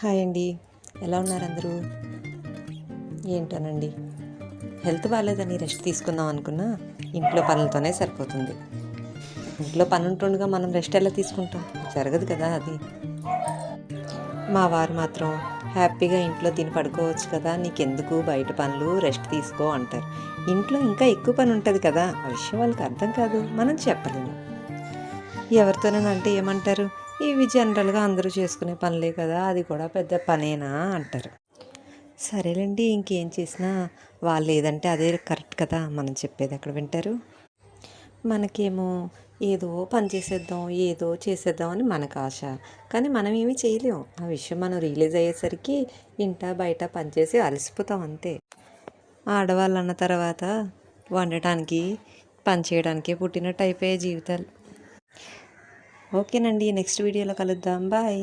Hi అండి, ఎలా ఉన్నారు అందరూ? ఏంటోనండి, హెల్త్ బాగాలేదని రెస్ట్ తీసుకుందాం అనుకున్నా ఇంట్లో పనులతోనే సరిపోతుంది. ఇంట్లో పని ఉంటుండగా మనం రెస్ట్ ఎలా తీసుకుంటాం? జరగదు కదా అది. మా వారు మాత్రం హ్యాపీగా ఇంట్లో తిని పడుకోవచ్చు కదా, నీకెందుకు బయట పనులు, రెస్ట్ తీసుకో అంటారు. ఇంట్లో ఇంకా ఎక్కువ పని ఉంటుంది కదా, ఆ విషయం వాళ్ళకి అర్థం కాదు, మనం చెప్పలేము. ఎవరితోనంటే ఏమంటారు, ఇవి జనరల్గా అందరూ చేసుకునే పనులే కదా, అది కూడా పెద్ద పనేనా అంటారు. సరేలేండి, ఇంకేం చేసినా వాళ్ళు ఏదంటే అదే కరెక్ట్ కదా, మనం చెప్పేది ఎక్కడ వింటారు. మనకేమో ఏదో పని చేసేద్దాం, ఏదో చేసేద్దాం అని మనకు ఆశ. కానీ మనం ఏమీ చేయలేం. ఆ విషయం మనం రియలైజ్ అయ్యేసరికి ఇంట బయట పనిచేసి అలసిపోతాం అంతే. ఆడవాళ్ళు అన్న తర్వాత వండటానికి, పని చేయడానికే పుట్టినట్టు అయిపోయే జీవితాలు. ఓకేనండి, నెక్స్ట్ వీడియోలో కలుద్దాం. బాయ్.